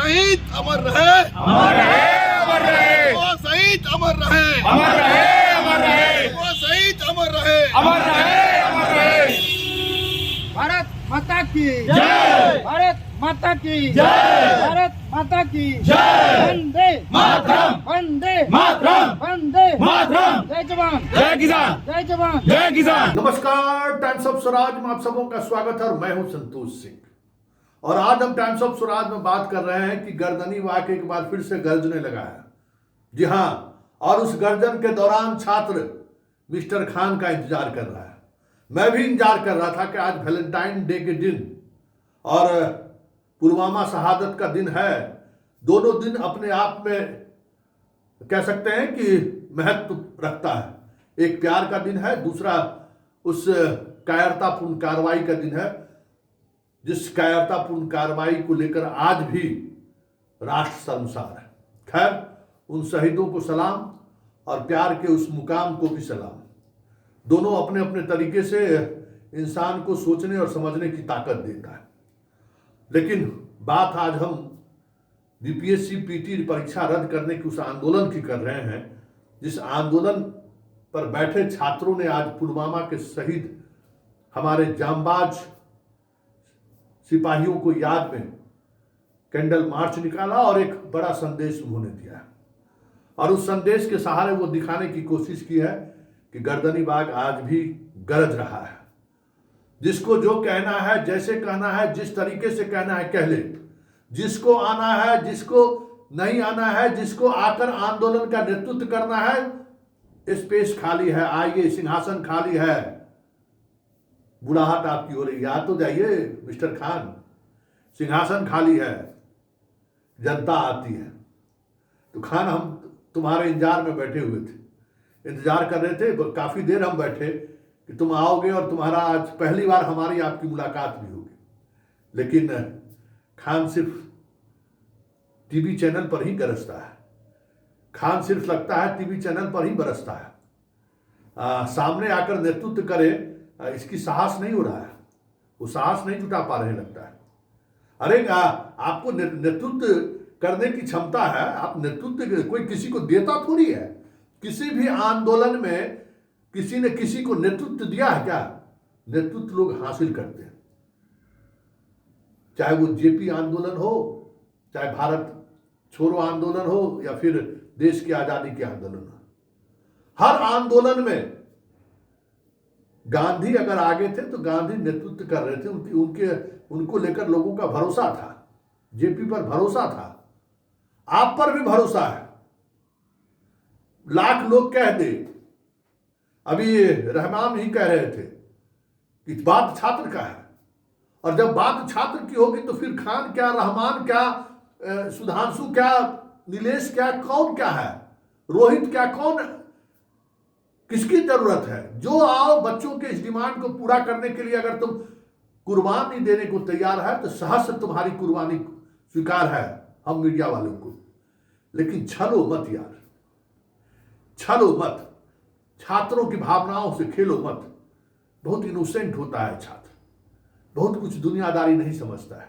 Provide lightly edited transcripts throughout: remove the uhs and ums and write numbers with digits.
शहीद अमर रहे, अमर रहे, अमर रहे, वो शहीद अमर रहे, अमर रहे, अमर रहे, वो शहीद अमर रहे, अमर रहे, अमर रहे। भारत माता की जय, भारत माता की जय, भारत माता की जय, वंदे मातरम, वंदे मातरम, वंदे मातरम। जय जवान जय किसान, जय जवान जय किसान। नमस्कार, टाइम्स ऑफ स्वराज में आप सबों का स्वागत है और मैं हूं संतोष सिंह। और आज हम टाइम्स ऑफ स्वराज में बात कर रहे हैं कि गर्दनी वाकई एक बार फिर से गरजने लगा है। जी हां, और उस गर्जन के दौरान छात्र मिस्टर खान का इंतजार कर रहा है। मैं भी इंतजार कर रहा था कि आज वैलेंटाइन डे के दिन और पुलवामा शहादत का दिन है। दोनों दिन अपने आप में कह सकते हैं कि महत्व रखता है। एक प्यार का दिन है, दूसरा उस कायरतापूर्ण कार्रवाई का दिन है, जिस कायरतापूर्ण कार्रवाई को लेकर आज भी राष्ट्र शर्मसार है। खैर, उन शहीदों को सलाम और प्यार के उस मुकाम को भी सलाम। दोनों अपने अपने तरीके से इंसान को सोचने और समझने की ताकत देता है। लेकिन बात आज हम बीपीएससी पीटी परीक्षा रद्द करने के उस आंदोलन की कर रहे हैं, जिस आंदोलन पर बैठे छात्रों ने आज पुलवामा के शहीद हमारे जांबाज सिपाहियों को याद में कैंडल मार्च निकाला और एक बड़ा संदेश उन्होंने दिया। और उस संदेश के सहारे वो दिखाने की कोशिश की है कि गर्दनी बाग आज भी गरज रहा है। जिसको जो कहना है, जैसे कहना है, जिस तरीके से कहना है कह ले। जिसको आना है, जिसको नहीं आना है, जिसको आकर आंदोलन का नेतृत्व करना है, स्पेस खाली है, आइए, सिंहासन खाली है। बुढ़ाहट आपकी हो रही, याद तो जाइए मिस्टर खान, सिंहासन खाली है, जनता आती है। तो खान, हम तुम्हारे इंतजार में बैठे हुए थे, इंतजार कर रहे थे, काफी देर हम बैठे कि तुम आओगे और तुम्हारा आज पहली बार हमारी आपकी मुलाकात भी होगी। लेकिन खान सिर्फ टीवी चैनल पर ही गरजता है। खान सिर्फ लगता है टीवी चैनल पर ही बरसता है। सामने आकर नेतृत्व करे, इसकी साहस नहीं हो रहा है। वो साहस नहीं जुटा पा रहे लगता है। अरे आपको नेतृत्व करने की क्षमता है, आप नेतृत्व कोई किसी को देता थोड़ी है। किसी भी आंदोलन में किसी ने किसी को नेतृत्व दिया है क्या? नेतृत्व लोग हासिल करते हैं। चाहे वो जेपी आंदोलन हो, चाहे भारत छोड़ो आंदोलन हो, या फिर देश की आजादी के आंदोलन हो। हर आंदोलन में गांधी अगर आगे थे तो गांधी नेतृत्व कर रहे थे। उनको लेकर लोगों का भरोसा था, जेपी पर भरोसा था, आप पर भी भरोसा है। लाख लोग कह दे, अभी रहमान ही कह रहे थे कि बात छात्र का है, और जब बात छात्र की होगी तो फिर खान क्या, रहमान क्या, सुधांशु क्या, नीलेश क्या, कौन क्या है, रोहित क्या, कौन, किसकी जरूरत है? जो आओ, बच्चों के इस डिमांड को पूरा करने के लिए अगर तुम कुर्बानी देने को तैयार है तो सहस्र तुम्हारी कुर्बानी स्वीकार है हम मीडिया वालों को। लेकिन छलो मत यार, छलो मत, छात्रों की भावनाओं से खेलो मत। बहुत इनोसेंट होता है छात्र, बहुत कुछ दुनियादारी नहीं समझता है।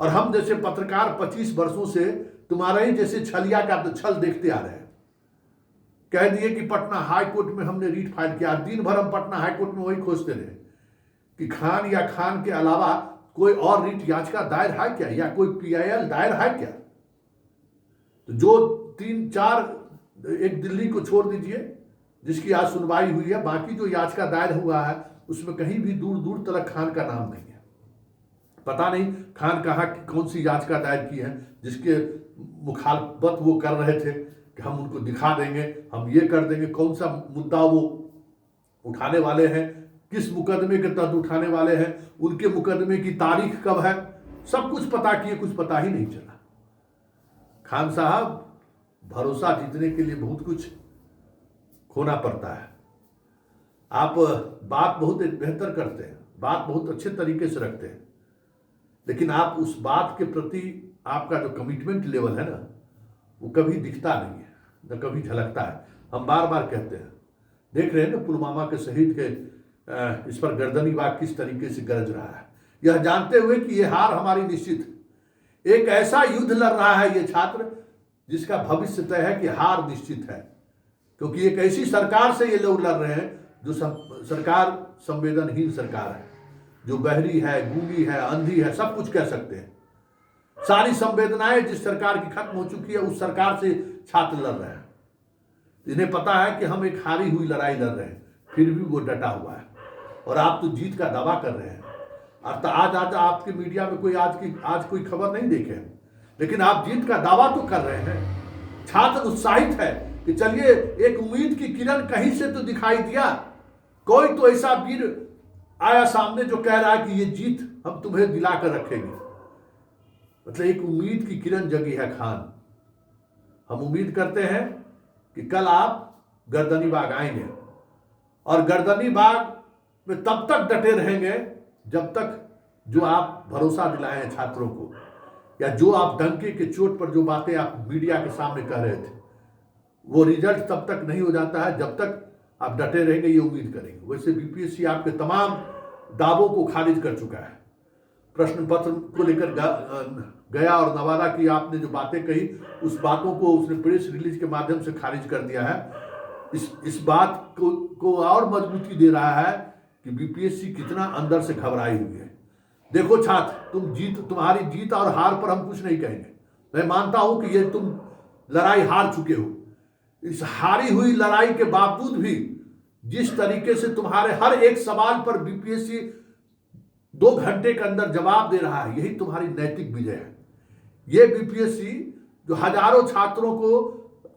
और हम जैसे पत्रकार 25 वर्षों से तुम्हारे ही जैसे छलिया का तो छल देखते आ रहे हैं। कह दिए कि पटना हाई कोर्ट में हमने रीट फाइल किया, दिन भर हम पटना हाई कोर्ट में वही खोजते रहे कि खान या खान के अलावा कोई और रीट याचिका दायर है क्या, या कोई पीआईएल दायर है क्या? तो जो 3-4, एक दिल्ली को छोड़ दीजिए जिसकी आज सुनवाई हुई है, बाकी जो याचिका दायर हुआ है उसमें कहीं भी दूर दूर तक खान का नाम नहीं है। पता नहीं खान कहाँ कौन सी याचिका दायर की है जिसके मुखालफत वो कर रहे थे कि हम उनको दिखा देंगे, हम ये कर देंगे। कौन सा मुद्दा वो उठाने वाले हैं, किस मुकदमे के तहत उठाने वाले हैं, उनके मुकदमे की तारीख कब है, सब कुछ पता किए, कुछ पता ही नहीं चला। खान साहब, भरोसा जीतने के लिए बहुत कुछ खोना पड़ता है। आप बात बहुत बेहतर करते हैं, बात बहुत अच्छे तरीके से रखते हैं, लेकिन आप उस बात के प्रति आपका जो कमिटमेंट लेवल है ना, वो कभी दिखता नहीं है, न कभी झलकता है। हम बार बार कहते हैं, देख रहे हैं ना पुलवामा के शहीद के इस पर गर्दनी बाग किस तरीके से गरज रहा है, यह जानते हुए कि यह हार हमारी निश्चित है। एक ऐसा युद्ध लड़ रहा है ये छात्र जिसका भविष्य तय है कि हार निश्चित है, क्योंकि एक ऐसी सरकार से ये लोग लड़ रहे हैं जो सरकार संवेदनहीन सरकार है, जो बहरी है, गूंगी है, अंधी है, सब कुछ कह सकते हैं। सारी संवेदनाएं जिस सरकार की खत्म हो चुकी है उस सरकार से छात्र लड़ रहे हैं। इन्हें पता है कि हम एक हारी हुई लड़ाई लड़ रहे हैं, फिर भी वो डटा हुआ है और आप तो जीत का दावा कर रहे हैं। और आज आपके मीडिया में कोई आज कोई खबर नहीं देखे, लेकिन आप जीत का दावा तो कर रहे हैं। छात्र उत्साहित है कि चलिए एक उम्मीद की किरण कहीं से तो दिखाई दिया, कोई तो ऐसा वीर आया सामने जो कह रहा है कि ये जीत हम तुम्हें दिलाकर रखेंगे। मतलब एक उम्मीद की किरण जगी है खान। हम उम्मीद करते हैं कि कल आप गर्दनी बाग आएंगे और गर्दनी बाग में तब तक डटे रहेंगे जब तक जो आप भरोसा दिलाए हैं छात्रों को, या जो आप डंके के चोट पर जो बातें आप मीडिया के सामने कह रहे थे, वो रिजल्ट तब तक नहीं हो जाता है जब तक आप डटे रहेंगे, ये उम्मीद करेंगे। वैसे बीपीएससी आपके तमाम दावों को खारिज कर चुका है। प्रश्न पत्र को लेकर गया और नवादा की आपने जो बातें कही उस बातों को उसने प्रेस रिलीज के माध्यम से खारिज कर दिया है। इस बात को और मजबूती दे रहा है कि बीपीएससी कितना अंदर से घबराई हुई है। देखो छात्र, तुम्हारी जीत और हार पर हम कुछ नहीं कहेंगे। मैं मानता हूं कि ये तुम लड़ाई हार चुके हो। इस हारी हुई लड़ाई के बावजूद भी जिस तरीके से तुम्हारे हर एक सवाल पर बीपीएससी 2 घंटे के अंदर जवाब दे रहा है, यही तुम्हारी नैतिक विजय है। ये बीपीएससी जो हजारों छात्रों को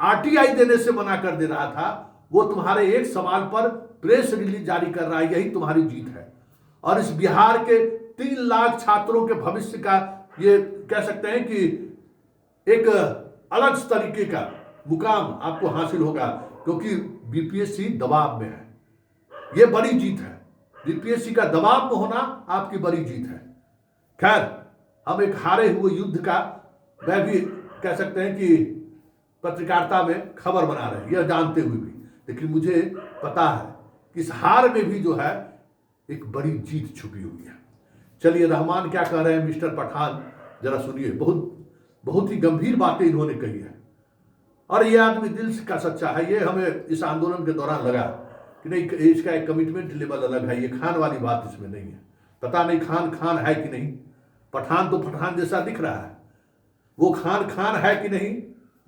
आरटीआई देने से मना कर दे रहा था, वो तुम्हारे एक सवाल पर प्रेस रिलीज जारी कर रहा है, यही तुम्हारी जीत है। और इस बिहार के 3 लाख छात्रों के भविष्य का ये कह सकते हैं कि एक अलग तरीके का मुकाम आपको हासिल होगा, क्योंकि बीपीएससी दबाव में है। ये बड़ी जीत है। बीपीएससी का दबाव में होना आपकी बड़ी जीत है। खैर, हम एक हारे हुए युद्ध का मैं भी कह सकते हैं कि पत्रकारिता में खबर बना रहे हैं, यह जानते हुए भी, लेकिन मुझे पता है कि इस हार में भी जो है एक बड़ी जीत छुपी हुई है। चलिए रहमान क्या कह रहे हैं मिस्टर पठान, जरा सुनिए। बहुत ही गंभीर बातें इन्होंने कही है और ये आदमी दिल का सच्चा है। ये हमें इस आंदोलन के दौरान लगा कि नहीं, इसका एक कमिटमेंट लेवल अलग है, ये खान वाली बात इसमें नहीं है। पता नहीं खान है कि नहीं, पठान तो पठान जैसा दिख रहा है, वो खान है कि नहीं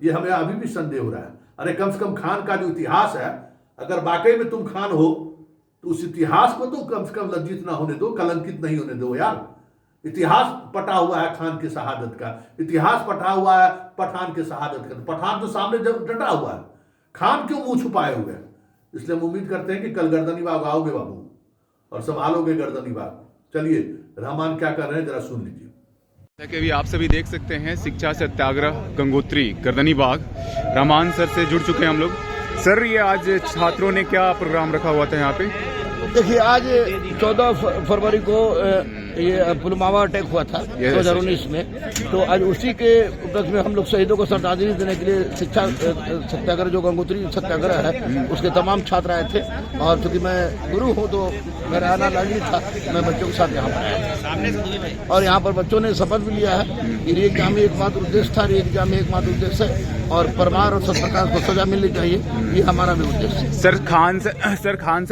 ये हमें अभी भी संदेह हो रहा है। अरे कम से कम खान का जो इतिहास है, अगर वाकई में तुम खान हो तो उस इतिहास को तो कम से कम लज्जित ना होने दो, कलंकित नहीं होने दो यार। इतिहास पटा हुआ है खान की शहादत का, इतिहास पटा हुआ है पठान के शहादत का। पठान तो सामने जब डटा हुआ है, खान क्यों मुंह छुपाए हुए हैं? इसलिए हम उम्मीद करते हैं कि कल गर्दनी बाग आओगे बाबू और संभालोगे गर्दनी बाग। चलिए रहमान क्या कर रहे हैं जरा सुन लीजिए। जैसा कि अभी आप सभी देख सकते हैं, शिक्षा सत्याग्रह गंगोत्री गर्दनी बाग, रहमान सर से जुड़ चुके हैं हम लोग। सर, ये आज छात्रों ने क्या प्रोग्राम रखा हुआ था यहाँ पे? देखिए, आज 14 फरवरी को ये पुलवामा अटैक हुआ था 2019 में, तो आज उसी के उपलक्ष्य में हम लोग शहीदों को श्रद्धांजलि देने के लिए शिक्षा सत्याग्रह जो गंगोत्री सत्याग्रह है उसके तमाम छात्र आए थे। और चूंकि मैं गुरु हूँ तो मेरा आना लाजमी था, मैं बच्चों के साथ यहाँ पर आया और यहाँ पर बच्चों ने शपथ भी लिया है कि री एग्जाम में एकमात्र उद्देश्य था, री एग्जाम में एकमात्र उद्देश्य है और परमार और सत्प्रकाश को सजा मिलनी चाहिए, ये हमारा भी उद्देश्य है। सर खान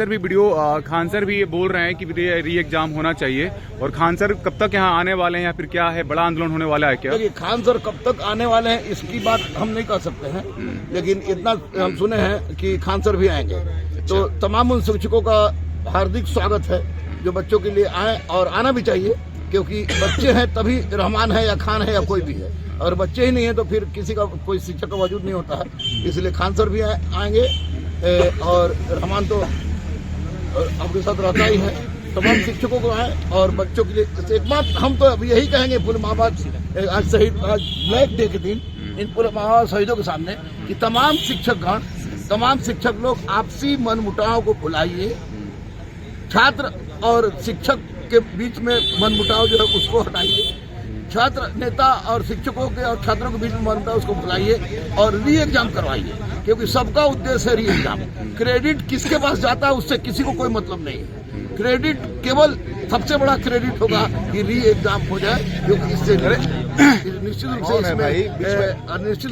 सर भी ये बोल रहे हैं कि री एग्जाम होना चाहिए। और खान सर कब तक यहाँ आने वाले हैं या फिर क्या है, बड़ा आंदोलन होने वाला है क्या? देखिए, खान सर कब तक आने वाले हैं इसकी बात हम नहीं कर सकते हैं, लेकिन इतना हम सुने हैं कि खान सर भी आएंगे। तो तमाम उन शिक्षकों का हार्दिक स्वागत है जो बच्चों के लिए आए, और आना भी चाहिए, क्योंकि बच्चे हैं तभी रहमान है या खान है या कोई भी है, और बच्चे ही नहीं है तो फिर किसी का कोई शिक्षक का वजूद नहीं होता है। इसलिए खान सर भी आएंगे और रहमान तो आपके साथ रहता ही है। तमाम शिक्षकों को आए और बच्चों के लिए एक बात हम तो अभी यही कहेंगे पुलवामा आज ब्लैक डे के दिन इन पुलवामा शहीदों के सामने कि तमाम शिक्षक लोग आपसी मनमुटाव को भुलाइए। छात्र और शिक्षक के बीच में मनमुटाव जो है उसको हटाइए। छात्र नेता और शिक्षकों के और छात्रों के बीच में मनमुटाव उसको भुलाइए और री एग्जाम करवाइए, क्योंकि सबका उद्देश्य है री एग्जाम। क्रेडिट किसके पास जाता है उससे किसी को कोई मतलब नहीं है। क्रेडिट केवल सबसे बड़ा क्रेडिट होगा कि री एग्जाम हो जाए, क्योंकि इससे निश्चित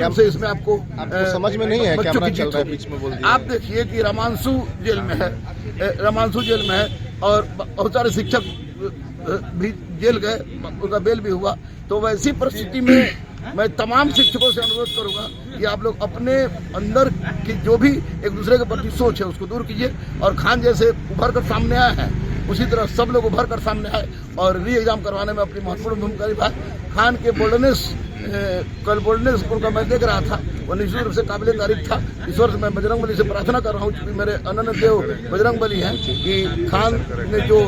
रूप से इसमें आपको समझ में नहीं है, बच्चों कैमरा की चल जीत रहा है, होगी। बीच में बोल दिया। आप देखिए कि रामांशु जेल में है और बहुत सारे शिक्षक भी जेल गए, उनका बेल भी हुआ। तो वैसी परिस्थिति में मैं तमाम शिक्षकों से अनुरोध करूंगा कि आप लोग अपने अंदर की जो भी एक दूसरे के प्रति सोच है उसको दूर कीजिए। और खान जैसे उभर कर सामने आए हैं, उसी तरह सब लोग उभर कर सामने आए और री एग्जाम करवाने में अपनी महत्वपूर्ण भूमिका निभाए। खान के कल बोल्डनेस उनका मैं देख रहा था, वो निश्चित रूप से काबिल तारीफ था। ईश्वर से मैं बजरंग बली से प्रार्थना कर रहा हूँ, क्योंकि मेरे अनन्य देव बजरंग बली हैं, कि खान ने जो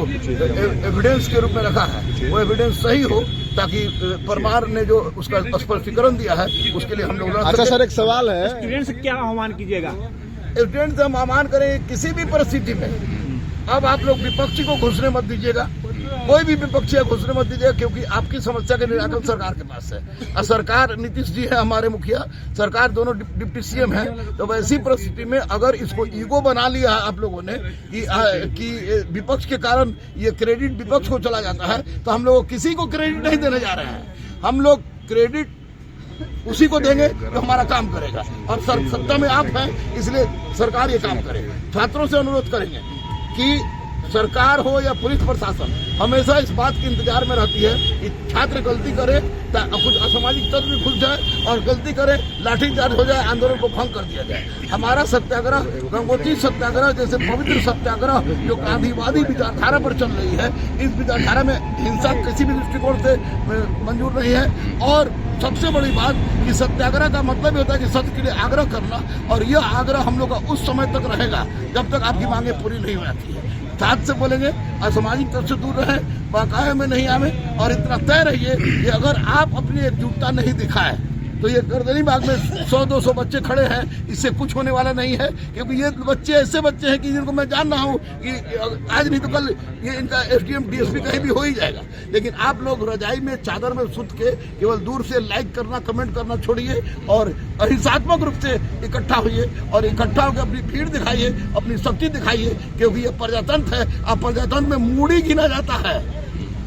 एविडेंस के रूप में रखा है वो एविडेंस सही हो, ताकि परमार ने जो उसका स्पष्टीकरण दिया है उसके लिए हम लोग। अच्छा सर, एक सवाल है, स्टूडेंट से क्या आह्वान कीजिएगा? स्टूडेंट से हम आह्वान करें किसी भी परिस्थिति में अब आप लोग विपक्षी को घुसने मत दीजिएगा, कोई भी विपक्षी घुसने मत दीजिएगा, क्योंकि आपकी समस्या के निराकरण सरकार के पास है। और सरकार नीतीश जी है हमारे मुखिया, सरकार दोनों डिप्टी सीएम है। तो वैसी परिस्थिति में अगर इसको ईगो बना लिया है आप लोगों ने कि विपक्ष के कारण ये क्रेडिट विपक्ष को चला जाता है, तो हम लोग किसी को क्रेडिट नहीं देने जा रहे हैं। हम लोग क्रेडिट उसी को देंगे जो हमारा काम करेगा। और सत्ता में आप हैं, इसलिए सरकार ये काम करे। छात्रों से अनुरोध करेंगे कि सरकार हो या पुलिस प्रशासन हमेशा इस बात के इंतजार में रहती है कि छात्र गलती करे, कुछ असामाजिक तत्व भी घुस जाए और गलती करे, लाठीचार्ज हो जाए, आंदोलन को भंग कर दिया जाए। हमारा सत्याग्रह, गंगोत्री सत्याग्रह जैसे पवित्र सत्याग्रह जो गांधीवादी विचारधारा पर चल रही है, इस विचारधारा में हिंसा किसी भी दृष्टिकोण से मंजूर नहीं है। और सबसे बड़ी बात कि सत्याग्रह का मतलब होता है कि सत्य के लिए आग्रह करना, और यह आग्रह हम लोग का उस समय तक रहेगा जब तक आपकी मांगे पूरी नहीं हो जाती है। साथ से बोलेंगे, असामाजिक तत्व से दूर रहे, बकाये में नहीं आवे, और इतना तय रहिए कि अगर आप अपनी एकजुटता नहीं दिखाए तो ये गर्दनी बाग में 100-200 बच्चे खड़े हैं, इससे कुछ होने वाला नहीं है। क्योंकि ये बच्चे ऐसे बच्चे हैं कि जिनको मैं जान रहा हूँ कि आज नहीं तो कल ये इनका एसडीएम डीएसपी कहीं भी हो ही जाएगा। लेकिन आप लोग रजाई में चादर में सुत के केवल दूर से लाइक करना, कमेंट करना छोड़िए और अहिंसात्मक रूप से इकट्ठा होइए और इकट्ठा होकर अपनी भीड़ दिखाइए, अपनी शक्ति दिखाइए। क्योंकि ये प्रजातंत्र है, अब प्रजातंत्र में मूड़ी गिना जाता है,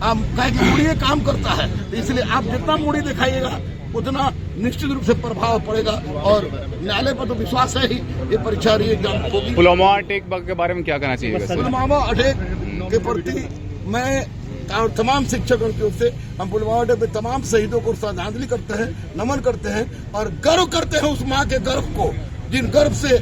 हम कहें कि मूड़ी काम करता है, तो इसलिए आप जितना मूड़ी दिखाइएगा उतना निश्चित रूप से प्रभाव पड़ेगा। और न्यायालय पर तो विश्वास है ही, ये परीक्षा रही एग्जाम होगी। पुलवामा अटैक के बारे में क्या कहना चाहिए? पुलवामा अटैक के प्रति मैं और तमाम शिक्षकों की ओर से हम पुलवामा अटैक पे तमाम शहीदों को श्रद्धांजलि करते हैं, नमन करते हैं और गर्व करते हैं उस माँ के गर्व को, जिन गर्व से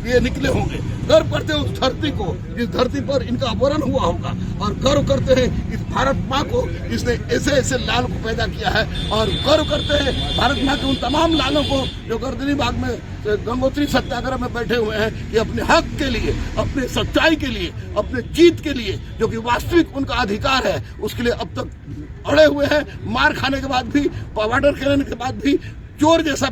ये निकले होंगे। गर्व करते हैं उस धरती को जिस धरती पर इनका अपहरण हुआ होगा, और गर्व करते हैं इस भारत माँ को जिसने ऐसे ऐसे लाल को पैदा किया है, और गर्व करते हैं भारत माँ के उन तमाम लालों को जो गर्दनी बाग में गंगोत्री सत्याग्रह में बैठे हुए हैं कि अपने हक के लिए, अपने सच्चाई के लिए, अपने जीत के लिए, जो कि वास्तविक उनका अधिकार है, उसके लिए अब तक अड़े हुए हैं। मार खाने के बाद भी, बॉर्डर खेलने के बाद भी चोर जैसा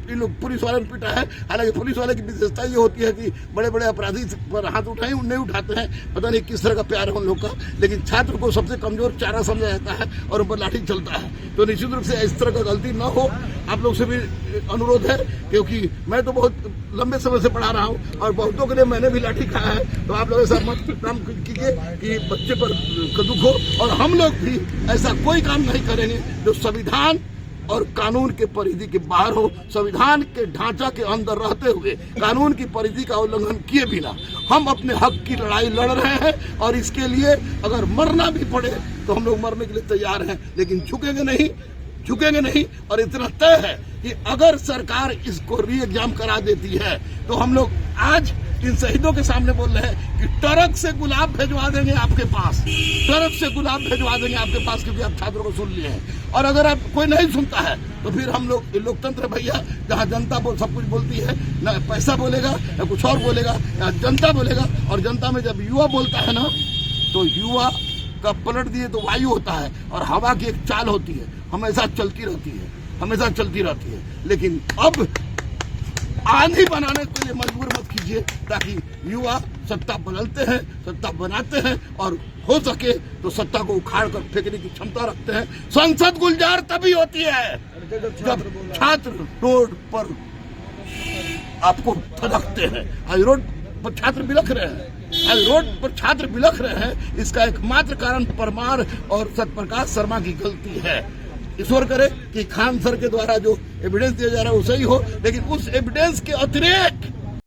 इन लोग पुलिस वाले ने पीटा है। हालांकि पुलिस वाले की विशेषता ये होती है कि बड़े बड़े अपराधी पर हाथ उठाए नहीं उठाते हैं, पता नहीं किस तरह का प्यार है उन लोग का। लेकिन छात्र को सबसे कमजोर चारा समझा जाता है और ऊपर लाठी चलता है। तो निश्चित रूप से इस तरह का गलती न हो, आप लोग से भी अनुरोध है, क्योंकि मैं तो बहुत लंबे समय से पढ़ा रहा हूँ और बहुतों के लिए मैंने भी लाठी खाया है। तो आप लोग ऐसा मत काम कीजिए कि बच्चे पर दुख हो, और हम लोग भी ऐसा कोई काम नहीं करेंगे जो संविधान और कानून के परिधि के बाहर हो। संविधान के ढांचा के अंदर रहते हुए कानून की परिधि का उल्लंघन किए बिना हम अपने हक की लड़ाई लड़ रहे हैं, और इसके लिए अगर मरना भी पड़े तो हम लोग मरने के लिए तैयार हैं, लेकिन झुकेंगे नहीं। और इतना तय है कि अगर सरकार इसको री एग्जाम करा देती है तो हम लोग आज इन शहीदों के सामने बोल रहे हैं कि ट्रक से गुलाब भिजवा देंगे आपके पास, ट्रक से गुलाब भिजवा देंगे आपके पास, क्योंकि आप छात्रों को सुन लिए हैं। और अगर आप कोई नहीं सुनता है तो फिर हम लोग लोकतंत्र भैया, जहाँ जनता सब कुछ बोलती है, ना पैसा बोलेगा ना कुछ और बोलेगा, ना जनता बोलेगा। और जनता में जब युवा बोलता है ना, तो युवा का पलट दिए तो वायु होता है, और हवा की एक चाल होती है, हमेशा चलती रहती है। लेकिन अब आंधी बनाने के लिए मजबूर मत कीजिए, ताकि युवा सत्ता बदलते हैं, सत्ता बनाते हैं, और हो सके तो सत्ता को उखाड़ कर फेंकने की क्षमता रखते हैं। संसद गुलजार तभी होती है जब छात्र रोड पर आपको धड़कते हैं। आज रोड पर छात्र बिलख रहे हैं, इसका एकमात्र कारण परमार और सत्यप्रकाश शर्मा की गलती है। ईश्वर करे कि खान सर के द्वारा जो एविडेंस दिया जा रहा है वो सही हो, लेकिन उस एविडेंस के अतिरिक्त